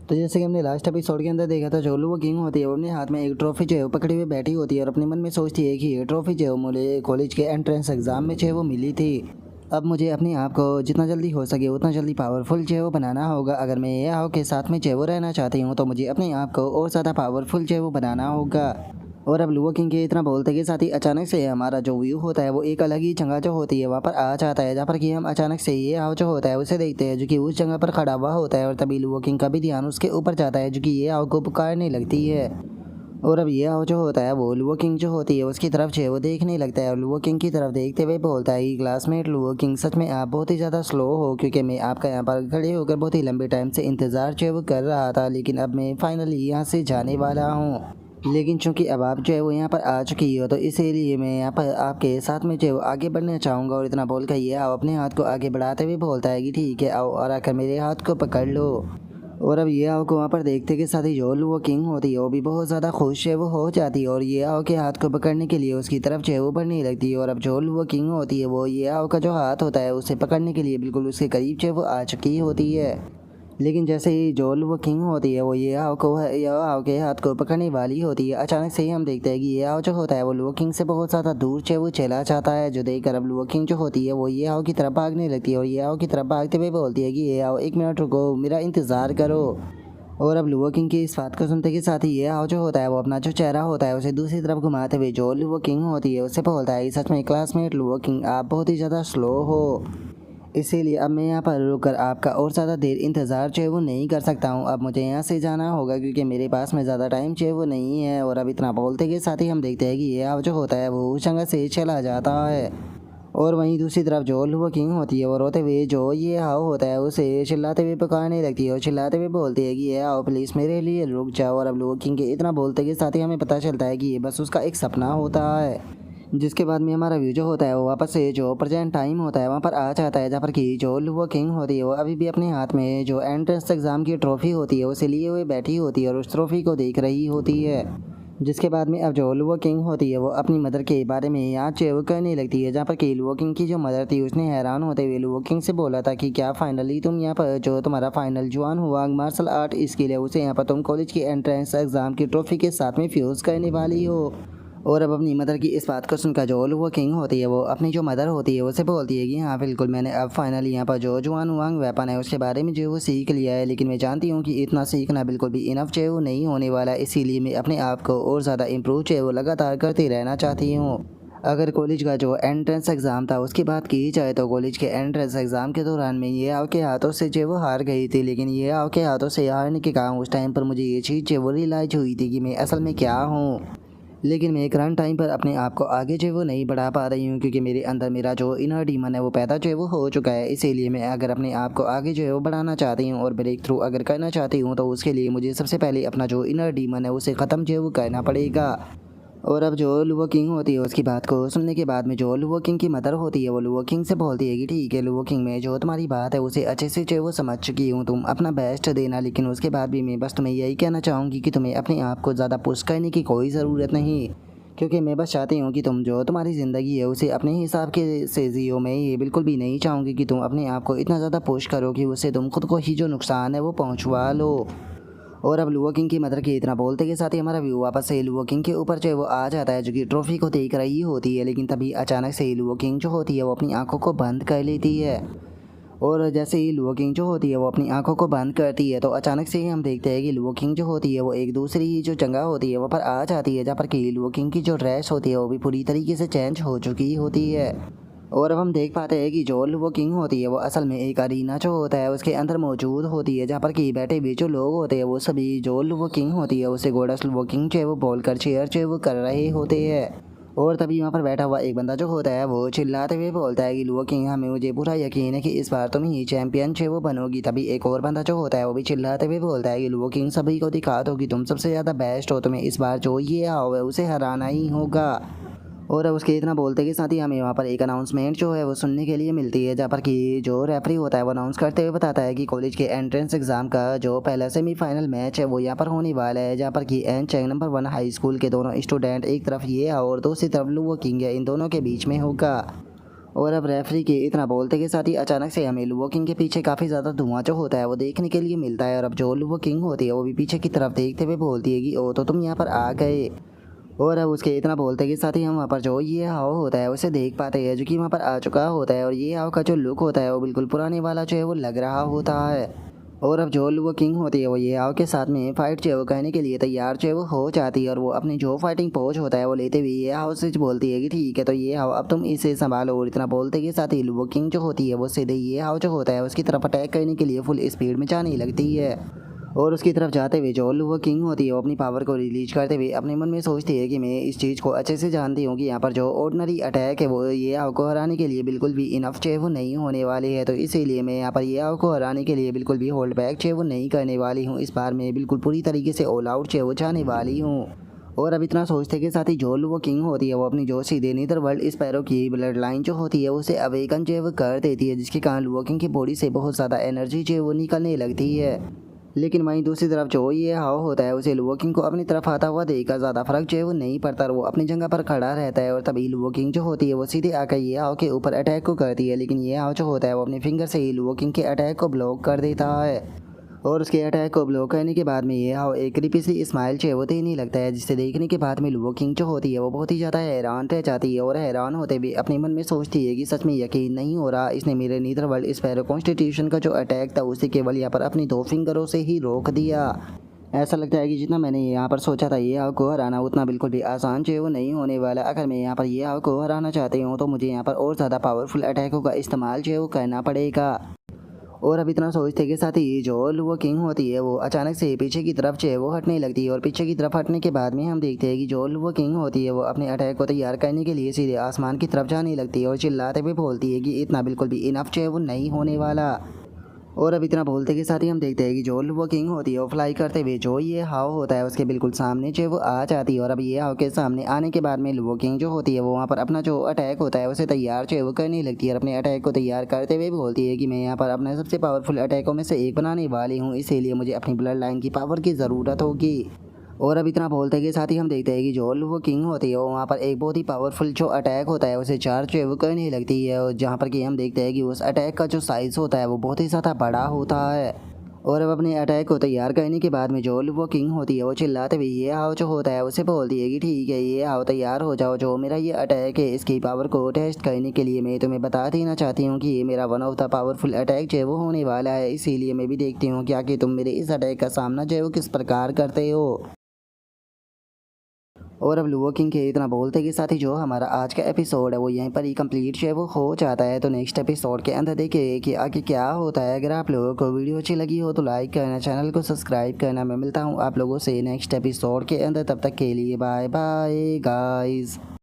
तो जैसे कि हमने लास्ट एपिसोड के अंदर देखा था, जो लुआ किंग होती है वो अपने हाथ में एक ट्रॉफी जो है वो पकड़ी हुई बैठी होती है और अपने मन में सोचती है कि ये ट्रॉफी जो है वो मुझे कॉलेज के एंट्रेंस एग्जाम में जो है वो मिली थी। अब मुझे अपने आप को जितना जल्दी हो सके उतना जल्दी पावरफुल जो है वो बनाना होगा। अगर मैं ये आओ के साथ में जो है वो रहना चाहती हूँ तो मुझे अपने आप को और ज़्यादा पावरफुल जो है वो बनाना होगा। और अब लुआ किंग के इतना बोलते के साथ ही अचानक से हमारा जो व्यू होता है वो एक अलग ही जगह जो होती है वहाँ पर आ जाता है, जहाँ पर कि हम अचानक से ये आओ जो होता है उसे देखते हैं, जो कि उस जगह पर खड़ा हुआ होता है। और तभी लुआ किंग का भी ध्यान उसके ऊपर जाता है, जो कि ये आओ को पुकारने लगती है। और अब ये आओ जो होता है वो लुआ किंग जो होती है उसकी तरफ जो है वो देखने लगता है और लुआ किंग की तरफ देखते हुए बोलता है कि क्लासमेट लुआ किंग, सच में आप बहुत ही ज़्यादा स्लो हो, क्योंकि मैं आपका यहाँ पर खड़े होकर बहुत ही लंबे टाइम से इंतज़ार जो है वो कर रहा था, लेकिन अब मैं फाइनली यहाँ से जाने वाला हूँ। लेकिन चूंकि अब आप जो है वो यहाँ पर आ चुकी हो तो इसीलिए मैं यहाँ पर आपके साथ में जो है वो आगे बढ़ना चाहूँगा। और इतना बोल कर ये आओ अपने हाथ को आगे बढ़ाते हुए बोलता है कि ठीक है आओ और आकर मेरे हाथ को पकड़ लो। और अब ये आओ को वहाँ पर देखते के साथ ही जो लुआ किंग होती है वो भी बहुत ज़्यादा खुश है वो हो जाती है और ये आओ के हाथ को पकड़ने के लिए उसकी तरफ जो है वो बढ़ने लगती है। और अब जो लुआ किंग होती है वो ये आओ का जो हाथ होता है उसे पकड़ने के लिए बिल्कुल उसके करीब जो है वो आ चुकी होती है। लेकिन जैसे ही जो लुआ किंग होती है वो ये आओ के हाथ को पकड़ने वाली होती है, अचानक से ही हम देखते हैं कि ये आओ जो होता है वो लुआ किंग से बहुत ज़्यादा दूर जो है वो चला जाता है। जो देखकर अब लुआ किंग जो होती है वो ये आओ की तरफ भागने लगती है और ये आओ की तरफ भागते हुए बोलती है कि ये आओ 1 मिनट रुको, मेरा इंतज़ार करो। और अब लुआ किंग की इस बात को सुनते के साथ ही ये आओ जो होता है वो अपना जो चेहरा होता है उसे दूसरी तरफ घुमाते हुए जो लुआ किंग होती है उससे बोलता है, सच में क्लासमेट लुआ किंग आप बहुत ही ज़्यादा स्लो हो, इसीलिए अब मैं यहाँ पर रुककर आपका और ज़्यादा देर इंतज़ार जो है वो नहीं कर सकता हूँ। अब मुझे यहाँ से जाना होगा क्योंकि मेरे पास में ज़्यादा टाइम जो है वो नहीं है। और अब इतना बोलते के साथ ही हम देखते हैं कि ये आओ जो होता है वो उस जगह से चला जाता है। और वहीं दूसरी तरफ जो लुआ किंग होती है वो रोते हुए जो ये आओ होता है उसे चिल्लाते हुए पुकारने लगती है और चिल्लाते हुए बोलती है कि ये आओ प्लीज़ मेरे लिए रुक जाओ। और अब लुआ किंग के इतना बोलते के साथ ही हमें पता चलता है कि ये बस उसका एक सपना होता है। जिसके बाद में हमारा व्यू जो होता है वो वापस से जो प्रेजेंट टाइम होता है वहाँ पर आ जाता है, जहाँ पर कि जो लुआ किंग होती है वो अभी भी अपने हाथ में जो एंट्रेंस एग्ज़ाम की ट्रॉफ़ी होती है उसे लिए हुए बैठी होती है और उस ट्रॉफ़ी को देख रही होती है। जिसके बाद में अब जो लुआ किंग होती है वो अपनी मदर के बारे में याद जो है वो करने लगती है, जहाँ पर कि लुआ किंग की जो मदर थी उसने हैरान होते हुए लुआ किंग से बोला था कि क्या फाइनली तुम यहाँ पर जो तुम्हारा फाइनल जुआन हुआ मार्शल आर्ट स्किल है उसे यहाँ पर तुम कॉलेज की एंट्रेंस एग्ज़ाम की ट्रॉफ़ी के साथ में फ्यूज़ करने वाली हो। और अब अपनी मदर की इस बात को सुनकर जो लुआ किंग होती है वो अपनी जो मदर होती है उसे बोलती है कि हाँ बिल्कुल, मैंने अब फाइनली यहाँ पर जो जुआन वांग वेपन है उसके बारे में जो है वो सीख लिया है, लेकिन मैं जानती हूँ कि इतना सीखना बिल्कुल भी इनफ जो है वो नहीं होने वाला है, इसीलिए मैं अपने आप को और ज़्यादा इम्प्रूव जो है वो लगातार करती रहना चाहती हूँ। अगर कॉलेज का जो एंट्रेंस एग्ज़ाम था उसकी बात की जाए तो कॉलेज के एंट्रेंस एग्ज़ाम के दौरान मैं ये आओ के हाथों से जो वो हार गई थी, लेकिन ये आओ के हाथों से हारने के कारण उस टाइम पर मुझे ये चीज़ जो वो रियलाइज हुई थी कि मैं असल में क्या हूँ। लेकिन मैं करंट टाइम पर अपने आप को आगे जो है वो नहीं बढ़ा पा रही हूँ, क्योंकि मेरे अंदर मेरा जो इनर डीमन है वो पैदा जो है वो हो चुका है। इसीलिए मैं अगर अपने आप को आगे जो है वो बढ़ाना चाहती हूँ और ब्रेक थ्रू अगर करना चाहती हूँ तो उसके लिए मुझे सबसे पहले अपना जो इनर डीमन है उसे ख़त्म जो है वो करना पड़ेगा। और अब जो लुआ किंग होती है उसकी बात को सुनने के बाद में जो लुआ किंग की मदर होती है वो लुआ किंग से बोलती है कि ठीक है लुआ किंग, मैं जो तुम्हारी बात है उसे अच्छे से जो वो समझ चुकी हूँ, तुम अपना बेस्ट देना, लेकिन उसके बाद भी मैं बस तुम्हें यही कहना चाहूँगी कि तुम्हें अपने आप को ज़्यादा पुश करने की कोई ज़रूरत नहीं, क्योंकि मैं बस चाहती हूँ कि तुम जो तुम्हारी ज़िंदगी है उसे अपने हिसाब के से जियो। मैं ये बिल्कुल भी नहीं चाहूँगी कि तुम अपने आप को इतना ज़्यादा पुश करो कि उससे तुम खुद को ही जो नुकसान है वो पहुँचवा लो। और अब लुआ किंग की मदर के इतना बोलते के साथ ही हमारा व्यू वापस से लुआ किंग के ऊपर जो है वो आ जाता है, जो कि ट्रॉफी को देख रही होती है। लेकिन तभी अचानक से लुआ किंग जो होती है वो अपनी आंखों को बंद कर लेती है। और जैसे ही लुआ किंग जो होती है वो अपनी आंखों को बंद करती है तो अचानक से ही हम देखते हैं कि लुआ किंग जो होती है वो एक दूसरी जो जगह होती है वहाँ पर आ जाती है, जहाँ पर कि लुआ किंग की जो ड्रेस होती है वो भी पूरी तरीके से चेंज हो चुकी होती है। और अब हम देख पाते हैं कि जो लुआ किंग होती है वो असल में एक अरीना जो होता है उसके अंदर मौजूद होती है, जहाँ पर कि बैठे हुए जो लोग होते हैं वो सभी जो लुआ किंग होती है उसे गोडस लुआ किंग जो है वो बोल कर चेयर जो है वो कर रहे होते हैं। और तभी वहाँ पर बैठा हुआ एक बंदा जो होता है वो चिल्लाते हुए बोलता है कि लुआ किंग, हमें मुझे पूरा यकीन है कि इस बार तुम ही चैंपियन जो वो बनोगी। तभी एक और बंदा जो होता है वो भी चिल्लाते हुए बोलता है कि लुआ किंग, सभी को दिखा दो कि तुम सबसे ज़्यादा बेस्ट हो, तुम्हें इस बार जो ये आओ है उसे हराना ही होगा। और अब उसके इतना बोलते के साथ ही हमें वहाँ पर एक अनाउंसमेंट जो है वो सुनने के लिए मिलती है, जहाँ पर कि जो रेफरी होता है वो अनाउंस करते हुए बताता है कि कॉलेज के एंट्रेंस एग्ज़ाम का जो पहला सेमीफाइनल मैच है वो यहाँ पर होने वाला है, जहाँ पर कि एन चैंग नंबर 1 हाई स्कूल के दोनों स्टूडेंट, एक तरफ ये और दूसरी तरफ लुआ किंग है, इन दोनों के बीच में होगा। और अब रेफरी के इतना बोलते के साथ ही अचानक से हमें लुओ किंग के पीछे काफ़ी ज़्यादा धुआं जो होता है वो देखने के लिए मिलता है। और अब जो लुओ किंग होती है वो भी पीछे की तरफ देखते हुए बोलती है कि ओ तो तुम यहाँ पर आ गए। और अब उसके इतना बोलते के साथ ही हम वहाँ पर जो ये हाव होता है उसे देख पाते हैं, जो कि वहाँ पर आ चुका होता है। और ये हाव का जो लुक होता है वो बिल्कुल पुराने वाला जो है वो लग रहा होता है। और अब जो लुओ किंग होती है वो ये हाव के साथ में फाइट जो है वो कहने के लिए तैयार जो है वो हो जाती है। और वो अपनी जो फाइटिंग पोज होता है वो लेते हुए ये हाव से बोलती है कि ठीक है तो ये हाव अब तुम इसे संभालो। और इतना बोलते के साथ ही लुओ किंग जो होती है वो सीधे ये हाव जो होता है उसकी तरफ अटैक करने के लिए फुल स्पीड में जाने लगती है। और उसकी तरफ जाते हुए जो लुओ किंग होती है वो अपनी पावर को रिलीज करते हुए अपने मन में सोचती है कि मैं इस चीज़ को अच्छे से जानती हूँ कि यहाँ पर जो ऑर्डिनरी अटैक है वो ये हाव को हराने के लिए बिल्कुल भी इनफ जो है वो नहीं होने वाली है। तो इसीलिए मैं यहाँ पर ये हाव को हराने के लिए बिल्कुल भी होल्ड बैक जो है वो नहीं करने वाली हूँ। इस बार मैं बिल्कुल पूरी तरीके से ऑल आउट जो है वो जाने वाली हूँ। और अब इतना सोचते के साथ ही जो लुओ किंग होती है वो अपनी जो सीधे नीदर वर्ल्ड स्पैरो की ब्लड लाइन जो होती है उसे अवेकन जो है वो कर देती है, जिसके कारण लुओ किंग की बॉडी से बहुत ज़्यादा एनर्जी जो है वो निकलने लगती है। लेकिन वहीं दूसरी तरफ जो ये हाव होता है उसे लुओ किंग को अपनी तरफ आता हुआ देखकर ज़्यादा फर्क जो है वो नहीं पड़ता, वो अपनी जगह पर खड़ा रहता है। और तभी लुओ किंग जो होती है वो सीधे आकर ये हाव के ऊपर अटैक को करती है, लेकिन ये हाव जो होता है वो अपने फिंगर से ही लुओ किंग के अटैक को ब्लॉक कर देता है। और उसके अटैक को ब्लॉक करने के बाद में ये हाव एक क्रीपी सी स्माइल जो है वो देने लगता है, जिसे देखने के बाद में लुओ किंग जो होती है वो बहुत ही ज़्यादा हैरान रह जाती है। और हैरान होते हुए अपने मन में सोचती है कि सच में यकीन नहीं हो रहा, इसने मेरे नीदर वर्ल्ड स्पैरो कॉन्स्टिट्यूशन का जो अटैक था उसे केवल यहाँ पर अपनी 2 फिंगरों से ही रोक दिया। ऐसा लगता है कि जितना मैंने यहाँ पर सोचा था ये हाव को हराना उतना बिल्कुल भी आसान जो है वो नहीं होने वाला। अगर मैं यहाँ पर ये हाव को हराना चाहती हूँ तो मुझे यहाँ पर और ज़्यादा पावरफुल अटैकों का इस्तेमाल जो है वो करना पड़ेगा। और अब इतना सोचते के साथ ही जो लुओ किंग होती है वो अचानक से पीछे की तरफ जो है वो हटने लगती है। और पीछे की तरफ हटने के बाद में हम देखते हैं कि जो लुओ किंग होती है वो अपने अटैक को तैयार करने के लिए सीधे आसमान की तरफ जाने लगती है और चिल्लाते हुए बोलती है कि इतना बिल्कुल भी इनफ जो है वो नहीं होने वाला। और अब इतना बोलते के साथ ही हम देखते हैं कि जो लुओ किंग होती है वो फ्लाई करते हुए जो ये हाव होता है उसके बिल्कुल सामने जो है वो आ जाती है। और अब ये हाव के सामने आने के बाद में लुओ किंग जो होती है वो वहाँ पर अपना जो अटैक होता है उसे तैयार जो है वो करने लगती है। और अपने अटैक को तैयार करते हुए बोलती है कि मैं यहाँ पर अपने सबसे पावरफुल अटैकों में से एक बनाने वाली हूँ, इसीलिए मुझे अपनी ब्लड लाइन की पावर की ज़रूरत होगी। और अब इतना बोलते के साथ ही हम देखते हैं कि जो लुओ किंग होती है वो वहाँ पर एक बहुत ही पावरफुल जो अटैक होता है उसे चार्ज जो है वो करने लगती है। और जहाँ पर कि हम देखते हैं कि उस अटैक का जो साइज़ होता है वो बहुत ही ज़्यादा बड़ा होता है। और अब अपने अटैक को तैयार करने के बाद में जो लुओ किंग होती है वो चिल्लाते हुए ये हाव जो होता है उसे बोलती है कि ठीक है ये हाव तैयार हो जाओ, जो मेरा ये अटैक है इसकी पावर को टेस्ट करने के लिए मैं तुम्हें बता देना चाहती हूँ कि ये मेरा one of the powerful attack जो है वो होने वाला है, इसीलिए मैं भी देखती हूँ क्या कि तुम मेरे इस अटैक का सामना जो है वो किस प्रकार करते हो। और अब लुओ किंग के इतना बोलते के साथ ही जो हमारा आज का एपिसोड है वो यहीं पर ही कंप्लीट जो है वो हो जाता है। तो नेक्स्ट एपिसोड के अंदर देखिए कि आगे क्या होता है। अगर आप लोगों को वीडियो अच्छी लगी हो तो लाइक करना, चैनल को सब्सक्राइब करना। मैं मिलता हूँ आप लोगों से नेक्स्ट एपिसोड के अंदर, तब तक के लिए बाय बाय गाइज़।